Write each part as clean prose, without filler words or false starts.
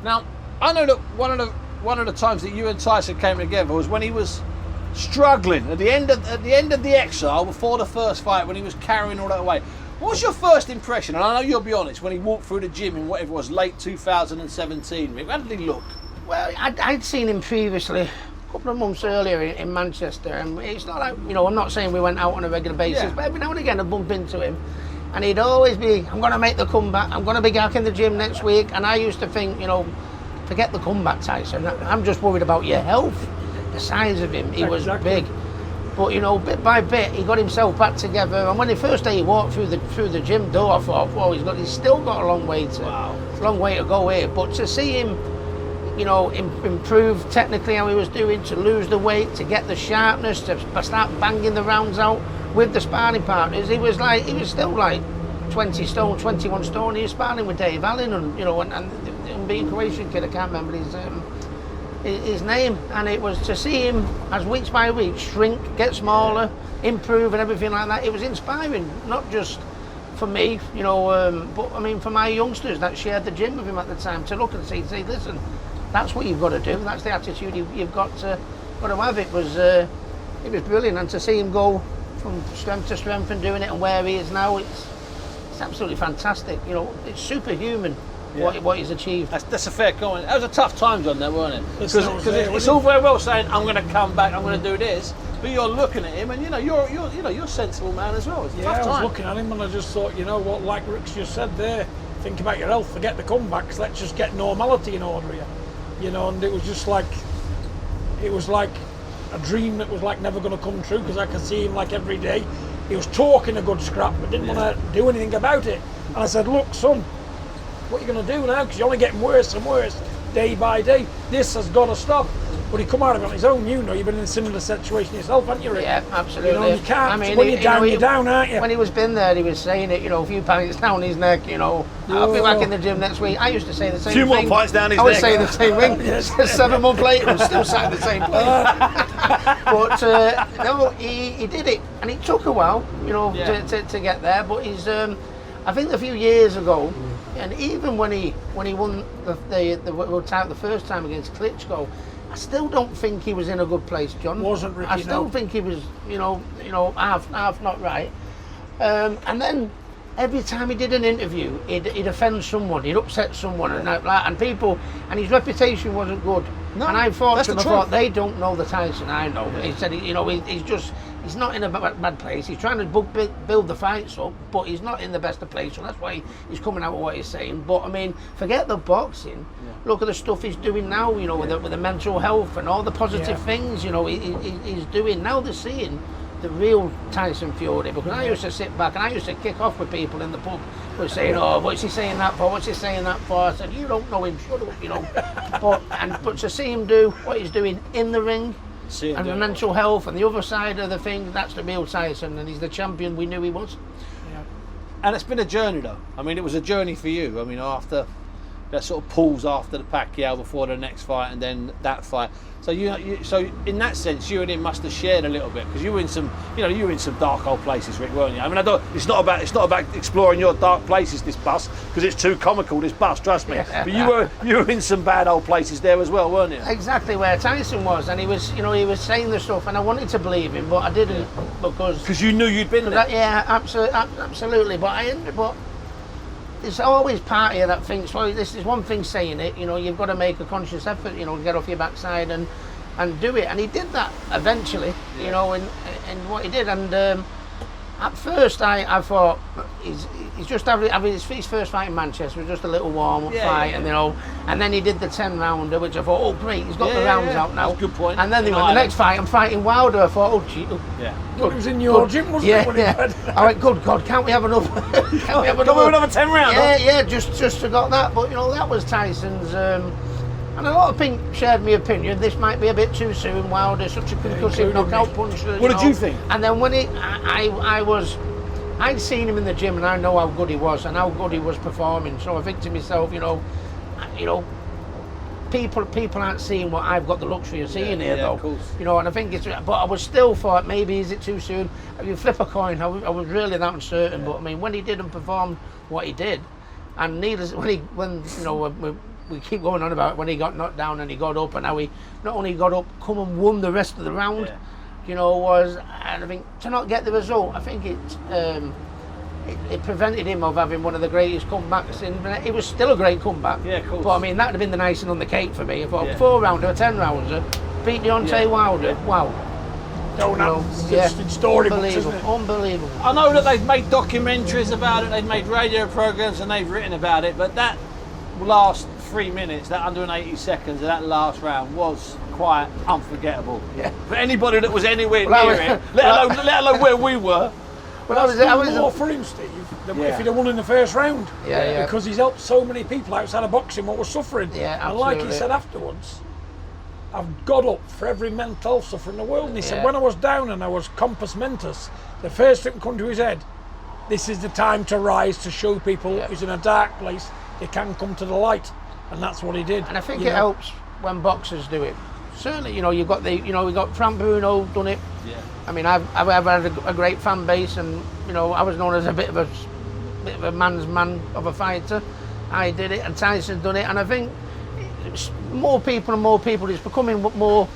Now, I know that one of the times that you and Tyson came together was when he was struggling at the end of the exile before the first fight, when he was carrying all that away. What was your first impression? And I know you'll be honest, when he walked through the gym in whatever it was, late 2017. How did he look? Well, I'd seen him previously, a couple of months earlier in Manchester, and it's not like, I'm not saying we went out on a regular basis, but every now and again I'd bump into him, and he'd always be, I'm going to make the comeback, I'm going to be back in the gym next week, and I used to think, forget the comeback, Tyson, I'm just worried about your health. The size of him, he was big. But bit by bit, he got himself back together. And when the first day he walked through the gym door, I thought, he's still got a long way to go here. But to see him, improve technically how he was doing, to lose the weight, to get the sharpness, to start banging the rounds out with the sparring partners, he was still like 20 stone, 21 stone. He was sparring with Dave Allen, and the unbeaten Croatian kid, I can't remember his name, and it was to see him as week by week shrink, get smaller, improve and everything like that. It was inspiring, not just for me, but I mean for my youngsters that shared the gym with him at the time, to look and say, listen, that's what you've got to do, that's the attitude you've got to have. It was brilliant, and to see him go from strength to strength and doing it, and where he is now, it's absolutely fantastic. It's superhuman. What he's achieved. That's a fair comment. That was a tough time, John, there, wasn't it? Because it's all very well saying I'm going to come back, I'm going to do this, but you're looking at him, and you're a sensible man as well. It's a tough time. I was looking at him, and I just thought, what, like Rick's just said there, think about your health, forget the comebacks, let's just get normality in order here. And it was just like, it was like a dream that was like never going to come true, because I could see him like every day. He was talking a good scrap, but didn't want to do anything about it. And I said, look, son, what are you going to do now? Because you're only getting worse and worse day by day. This has got to stop. But he come out of it on his own. You've been in a similar situation yourself, haven't you, Rick? Yeah, absolutely. You can't. When you're down, you're down, aren't you? When he was been there, he was saying it. A few pints down his neck. I'll be back in the gym next week. I used to say the same thing. 2 more pints down his neck. I would say the same thing. 7 months later, I'm still sat in the same place. But no, he did it, and it took a while, to get there. But he's, I think a few years ago. And even when he won the world title the first time against Klitschko, I still don't think he was in a good place, John. Wasn't Ricky? I still think he was, half not right. And then every time he did an interview, he'd offend someone, he'd upset someone, and people, and his reputation wasn't good. No, and I thought they don't know the Tyson I know. He said, he's not in a bad place. He's trying to build the fights up, but he's not in the best of place. So that's why he's coming out with what he's saying. But I mean, forget the boxing. Yeah. Look at the stuff he's doing now. With the mental health and all the positive things. He's doing now. They're seeing the real Tyson Fury, because I used to sit back and I used to kick off with people in the pub who were saying, "Oh, what's he saying that for? What's he saying that for?" I said, "You don't know him, shut up." But to see him do what he's doing in the ring, and the mental health and the other side of the thing, that's the real Tyson, and he's the champion we knew he was. Yeah. And it's been a journey, though. I mean, it was a journey for you. I mean, after that sort of pause after the Pacquiao, before the next fight, and then that fight. So so in that sense, you and him must have shared a little bit, because you were in some, dark old places, Rick, weren't you? I mean, it's not about exploring your dark places, this bus, because it's too comical, this bus, trust me. But you were in some bad old places there as well, weren't you? Exactly where Tyson was, and he was saying the stuff, and I wanted to believe him, but I didn't, because you knew you'd been there. Yeah, absolutely. But there's always part of you that thinks, well, this is one thing saying it, you've got to make a conscious effort, get off your backside and do it. And he did that eventually, in what he did. And at first I thought he's just having his first fight in Manchester was just a little warm-up fight, and then he did the 10-rounder, which I thought, oh great, he's got the rounds out now. That's a good point. And then the next fight, I'm fighting Wilder. I thought, oh gee, it was in your gym, wasn't it? Yeah. I went, good God, can't we have another? Can't we have another 10 round? Yeah, just to got that. But that was Tyson's. And a lot of people shared my opinion. This might be a bit too soon. Wilder, such a concussive knockout puncher. What did you think? And then when I'd seen him in the gym, and I know how good he was and how good he was performing. So I think to myself, people aren't seeing what I've got the luxury of seeing here, though. Of course. And I think it's. But I was still thought, maybe is it too soon? If you flip a coin, I was really that uncertain. But I mean, when he did and performed what he did, and needless when we keep going on about when he got knocked down and he got up, and how he not only got up, come and won the rest of the round. Yeah. You know, and I think to not get the result, I think it prevented him of having one of the greatest comebacks. It was still a great comeback. Yeah, of course. But I mean, that'd have been the icing on the cake for me. I thought Yeah. 4-rounder, a 10-rounder, beat Deontay Wilder. Yeah. Wow. It's storybooks, isn't it? Unbelievable. I know that they've made documentaries about it, they've made radio programs, and they've written about it, but that last 3 minutes, that 180 seconds of that last round was quite unforgettable. Yeah. For anybody that was anywhere Well, near it, let alone where we were. Well, I was more for him, Steve, than Yeah. if he'd have won in the first round. Yeah. Because he's helped so many people outside of boxing what was suffering. Yeah, and like he absolutely. said afterwards, I've got up for every mental health sufferer in the world. And he said, Yeah. when I was down and I was compos mentis, the first thing that come to his head, this is the time to rise, to show people who's in a dark place, they can come to the light. And that's what he did. And I think you it know. helps when boxers do it. Certainly, you know, you've got we got Frank Bruno done it. Yeah. I mean, I've had a great fan base, and you know, I was known as a bit of a man's man of a fighter. I did it, and Tyson done it, and I think more people, it's becoming more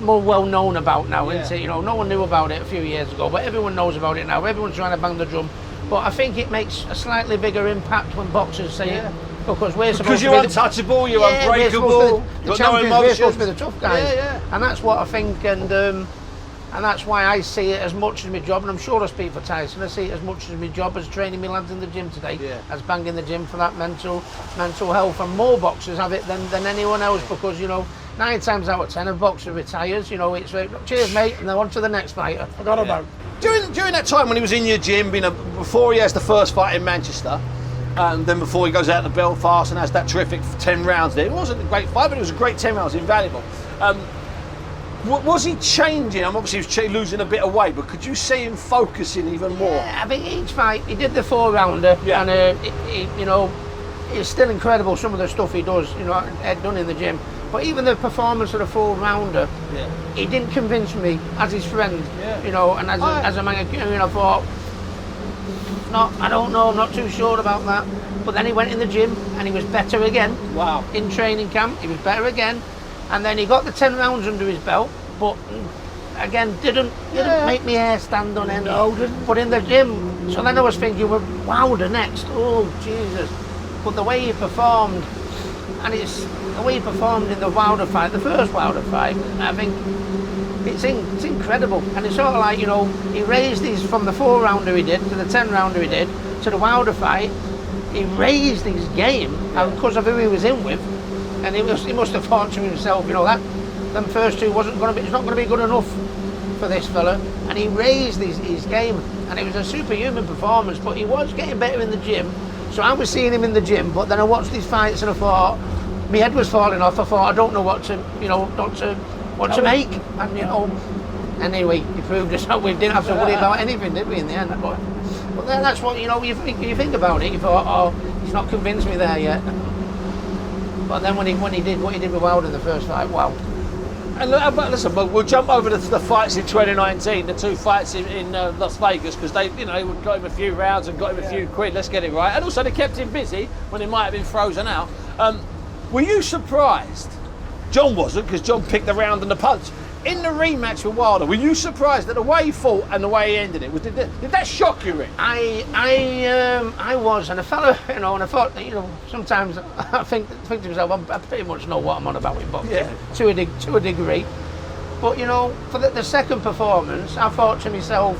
well known about now, isn't it? You know, no one knew about it a few years ago, but everyone knows about it now. Everyone's trying to bang the drum, but I think it makes a slightly bigger impact when boxers say it. Because you're untouchable, you're unbreakable, the you've got no champions, we're supposed emotions. to be the tough guys. Yeah. And that's what I think, and that's why I see it as much as my job, and I'm sure I speak for Tyson, I see it as much as my job as training my lads in the gym today, as banging the gym for that mental health, and more boxers have it than anyone else, because, you know, 9 times out of 10 a boxer retires, you know, it's like, cheers mate, and then on to the next fighter. Forgot about. During that time when he was in your gym, before he has the first fight in Manchester, and then before he goes out to Belfast and has that terrific 10 rounds there, it wasn't a great fight, but it was a great 10 rounds, invaluable. Was he changing? Obviously he was losing a bit of weight, but could you see him focusing even more? Yeah, I think each fight, he did the 4-rounder, and you know, it's still incredible some of the stuff he does, you know, had done in the gym. But even the performance of the 4-rounder, he didn't convince me as his friend, you know, and as a man, you know, I thought, no, I don't know, I'm not too sure about that. But then he went in the gym and he was better again. Wow. In training camp, he was better again. And then he got the 10 rounds under his belt, but again, didn't make me hair stand on end. No, didn't. But in the gym, so then I was thinking, well, Wilder next. Oh, Jesus. But the way he performed, and it's the way he performed in the Wilder fight, the first Wilder fight, I think it's incredible. And it's sort of like, you know, he raised these from the 4-rounder he did to the 10-rounder he did to the Wilder fight. He raised his game because of who he was in with, and he must have thought to himself, you know, that them first two it's not going to be good enough for this fella, and he raised his game, and it was a superhuman performance. But he was getting better in the gym, so I was seeing him in the gym. But then I watched these fights and I thought my head was falling off. I thought I don't know what to make, and you know. Anyway, he proved us out. We didn't have to worry about anything, did we, in the end? But then that's what, you know, you think about it. You thought, oh, he's not convinced me there yet. But then when he did what he did with Wilder in the first fight, wow. And listen, we'll jump over to the fights in 2019, the 2 fights in Las Vegas, because they got him a few rounds and got him a few quid. Let's get it right. And also they kept him busy when he might have been frozen out. Were you surprised? John wasn't, because John picked the round and the punch. In the rematch with Wilder, were you surprised at the way he fought and the way he ended it? Did that shock you, Rick? I was, and a fella, you know, and I thought, you know, sometimes I think to myself, I pretty much know what I'm on about in boxing, to a degree. But you know, for the second performance, I thought to myself,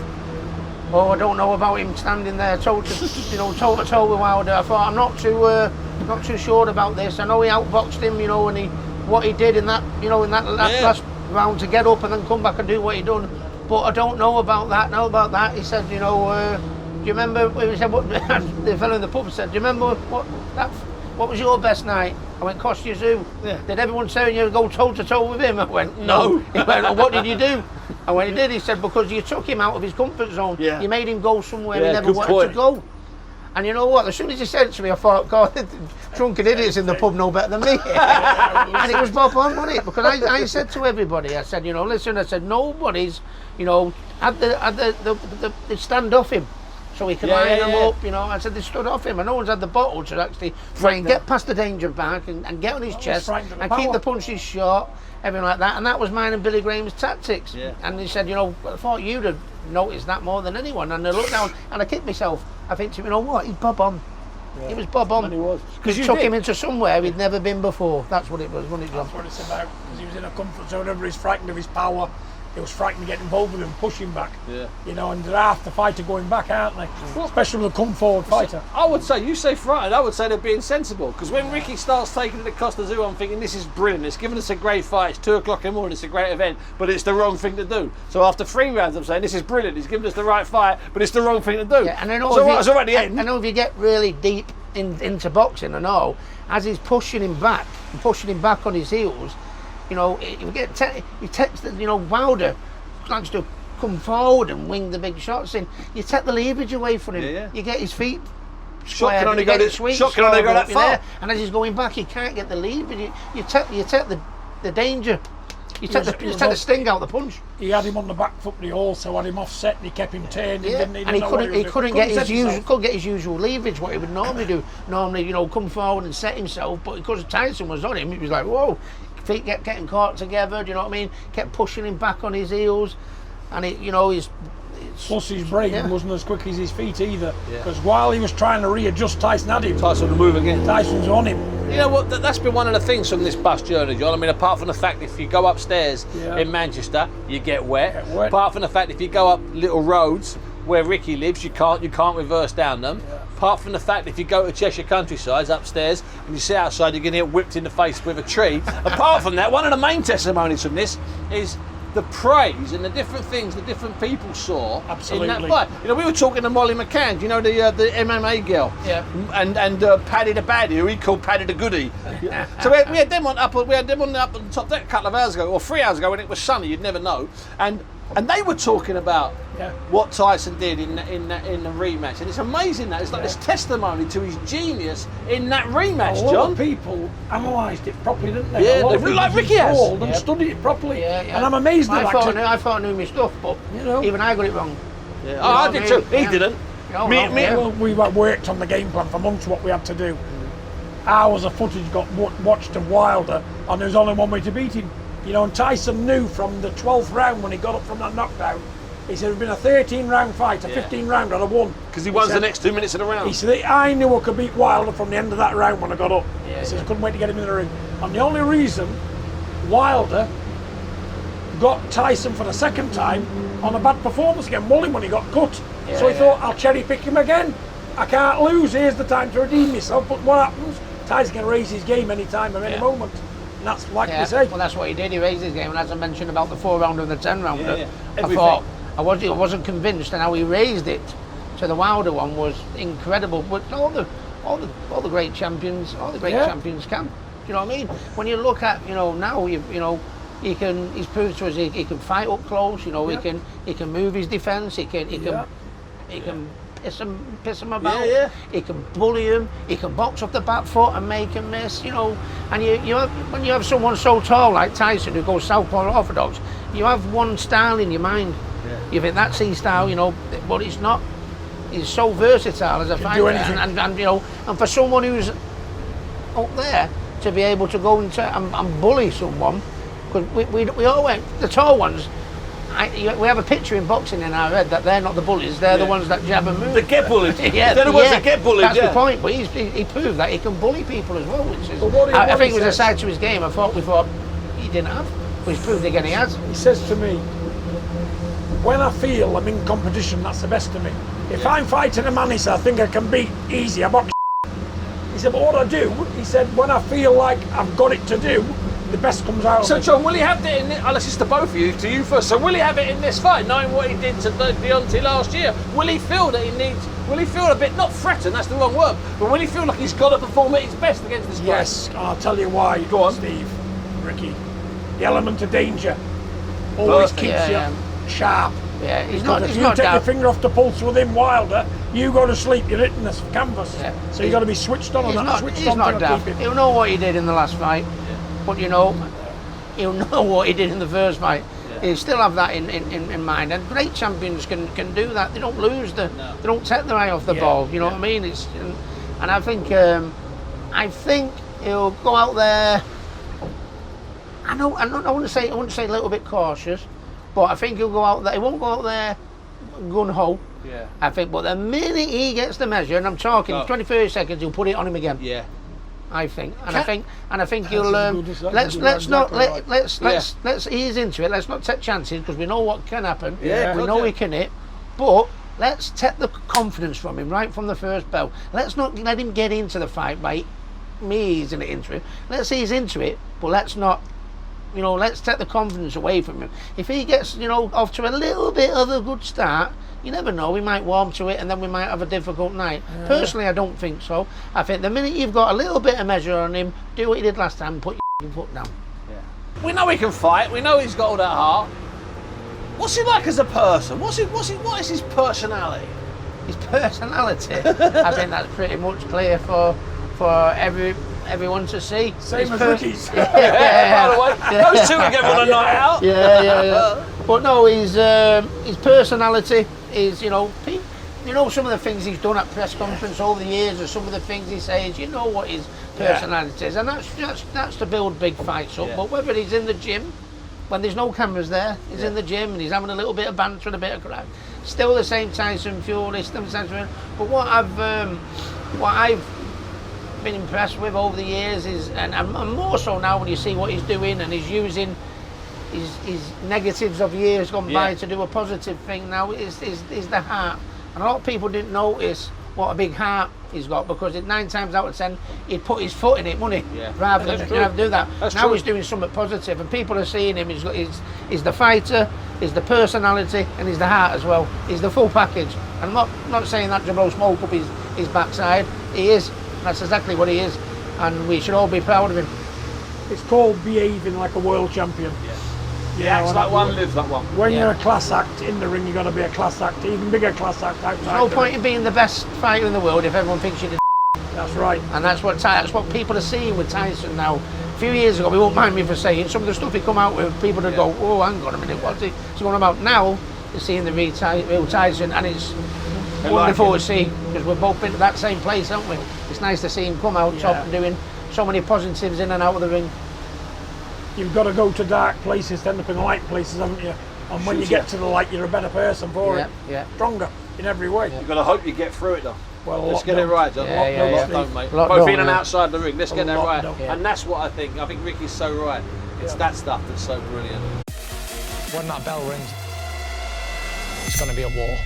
oh, I don't know about him standing there toe to toe with Wilder. I thought I'm not too sure about this. I know he outboxed him, you know, and what he did in that last round to get up and then come back and do what he done, but I don't know about that. He said, you know, do you remember? He said, what the fellow in the pub said, do you remember what was your best night? I went, Costa Zoo. Yeah. Did everyone say you go toe to toe with him? I went, no. He went, oh, what did you do? And when he did, he said, because you took him out of his comfort zone. Yeah. You made him go somewhere he never wanted to go. And you know what? As soon as he said it to me, I thought, God, drunken idiots in the pub know better than me. And it was Bob on, wasn't it? Because I said to everybody, I said, you know, listen, I said, nobody's, you know, had the stand off him. so he could line them up, you know. I said they stood off him, and no one's had the bottle to actually try and get past the danger back and get on his chest and keep the punches short, everything like that. And that was mine and Billy Graham's tactics. Yeah. And he said, you know, I thought you'd have noticed that more than anyone. And I looked down and I kicked myself. I think, you know what, he's bob on. Yeah. He was bob on. And he was. Because you took him into somewhere he'd never been before. That's what it was, wasn't it, John? That's what it's about. Because he was in a comfort zone. Everybody's frightened of his power. It was frightening to get involved with him, push him back. Yeah. You know, and they're half the fighter going back, aren't they? Well, especially with a come forward fighter. I would say, you say frightened, I would say they're being sensible. Because when Ricky starts taking it to Costa Zoo, I'm thinking this is brilliant. It's given us a great fight. It's 2 o'clock in the morning. It's a great event, but it's the wrong thing to do. So after 3 rounds, I'm saying this is brilliant. He's given us the right fight, but it's the wrong thing to do. Yeah, and I know so at the end. I know if you get really deep into boxing, I know, as he's pushing him back on his heels, you know, he takes the, you know, Wilder likes to come forward and wing the big shots in. You take the leverage away from him. Yeah. You get his feet shot can only go that far. And as he's going back, he can't get the leverage. You take the danger. You take the sting out of the punch. He had him on the back foot, but he also had him offset, and he kept him turning. Yeah. And he couldn't get his usual leverage, what he would normally do. Normally, you know, come forward and set himself, but because Tyson was on him, it was like, whoa. Feet kept getting caught together, do you know what I mean? Kept pushing him back on his heels, and it, you know, plus his brain wasn't as quick as his feet either. Because while he was trying to readjust, Tyson had him. Tyson to move again. Tyson's on him. You know what? That's been one of the things from this bus journey, John. I mean, apart from the fact if you go upstairs in Manchester, you get wet. Apart from the fact if you go up little roads where Ricky lives, you can't reverse down them. Apart from the fact if you go to Cheshire countryside upstairs and you sit outside, you're going to get whipped in the face with a tree. Apart from that, one of the main testimonies from this is the praise and the different things that different people saw in that fight. You know, we were talking to Molly McCann, you know, the MMA girl, and Paddy the Baddie, who he called Paddy the Goodie. So we had them on up at the top deck a couple of hours ago, or 3 hours ago, when it was sunny. You'd never know, and they were talking about what Tyson did in the rematch, and it's amazing that it's like this testimony to his genius in that rematch. A lot John, of people analysed it properly, didn't they? Yeah, they really like Ricky has, and studied it properly. And I'm amazed. I thought I knew my stuff, but you know, even I got it wrong. Yeah. I did too. He didn't. Well, we worked on the game plan for months. What we had to do. Hours of footage got watched of Wilder, and there was only one way to beat him. You know, and Tyson knew from the 12th round when he got up from that knockdown. He said, "It'd been a 13-round fight, a 15-round, I'd have won." Because he won the next 2 minutes in a round. He said, "I knew I could beat Wilder from the end of that round when I got up." He said, "I couldn't wait to get him in the ring." And the only reason Wilder got Tyson for the second time on a bad performance again, won him when he got cut. So he thought, "I'll cherry pick him again. I can't lose. Here's the time to redeem myself." But what happens? Tyson can raise his game any time, at any moment. And that's like you say. Well, that's what he did. He raised his game, and as I mentioned about the 4-rounder and the 10-rounder, I thought I wasn't convinced, and how he raised it to the Wilder one was incredible. But all the great champions, champions can. Do you know what I mean? When you look at, you know, now he's proved to us he can fight up close. You know, he can move his defence. He can piss him about. He can bully him. He can box off the back foot and make him miss. You know, and when you have someone so tall like Tyson who goes southpaw orthodox, you have one style in your mind. You think that's his style, you know, but it's not. He's so versatile as a fighter, and you know, and for someone who's up there to be able to go and bully someone, because we all went the tall ones. We have a picture in boxing in our head that they're not the bullies, they're the ones that jab and move. They get bullied. They're the ones that get bullied. That's the point. But he proved that he can bully people as well, which is. I think it was a side to his game. We thought he didn't have, but he's proved again he has. He says to me, "When I feel I'm in competition, that's the best of me. If I'm fighting a man, he said, I think I can beat easy. I box." He said, "But what I do," he said, "when I feel like I've got it to do, the best comes out." So, John, will he have it in this? This is to both of you, to you first. So, will he have it in this fight, knowing what he did to Deontay last year? Will he feel that he needs? Will he feel a bit not threatened? That's the wrong word. But will he feel like he's got to perform at his best against this guy? Yes, I'll tell you why. Go on, Steve, Ricky. The element of danger always keeps you sharp. Yeah, if you take your finger off the pulse with him, Wilder, you go to sleep, you're hitting this canvas. So you've got to be switched on that. He's not daft. He'll know what he did in the last fight, but you know, he'll know what he did in the first fight. You still have that in mind, and great champions can do that. They don't lose they don't take their eye off the ball. You know what I mean? And I think he'll go out there. I wouldn't say a little bit cautious, but I think he'll go out there. He won't go out there gun ho. Yeah. I think, but the minute he gets the measure, and I'm talking 20, 30 seconds, he'll put it on him again. Yeah. I think, and I think he'll. Let's ease into it. Let's not take chances because we know what can happen. Yeah, we know he can hit, but let's take the confidence from him right from the first bell. Let's not let him get into the fight by me easing it into him. Let's ease into it, but let's not. Let's take the confidence away from him. If he gets, off to a little bit of a good start, you never know, we might warm to it and then we might have a difficult night. Yeah. Personally, I don't think so. I think the minute you've got a little bit of measure on him, do what you did last time, put your foot down. Yeah. We know he can fight, we know he's got all that heart. What's he like as a person? What is his personality? His personality? I think that's pretty much clear for everyone to see. Same as Ricky's. By the way, those two together on a night out. Yeah. But no, his personality is, some of the things he's done at press conference over the years, or some of the things he says, what his personality is, and that's to build big fights up. Yeah. But whether he's in the gym, when there's no cameras there, he's in the gym and he's having a little bit of banter and a bit of crowd. Still the same Tyson Fury, but what I've been impressed with over the years is, and more so now when you see what he's doing, and he's using his negatives of years gone by to do a positive thing now, is the heart. And a lot of people didn't notice what a big heart he's got, because 9 times out of 10 he'd put his foot in it, wouldn't he? Rather than have to do that. Now he's doing something positive, and people are seeing him. He's the fighter, he's the personality, and he's the heart as well. He's the full package. And I'm not saying that to blow smoke up his backside. He is. That's exactly what he is, and we should all be proud of him. It's called behaving like a world champion. Yeah, acts like one, lives like one. When you're a class act in the ring, you've got to be a class act, even bigger class act outside. There's no point in being the best fighter in the world if everyone thinks you're the. That's right. And that's what people are seeing with Tyson now. A few years ago, we won't mind me for saying, some of the stuff he come out with, people would go, oh, hang on a minute, what's he going about? Now, they're seeing the real Tyson, and it's wonderful to see, because we've both been to that same place, haven't we? It's nice to see him come out top and doing so many positives in and out of the ring. You've got to go to dark places to end up in light places, haven't you? And when you get to the light, you're a better person for it. Stronger in every way. You've got to hope you get through it, though. Well, let's get it right, John. Lockdown, mate. Both in and outside the ring. Let's get that right. And that's what I think. I think Ricky's so right. It's that stuff that's so brilliant. When that bell rings, it's going to be a war.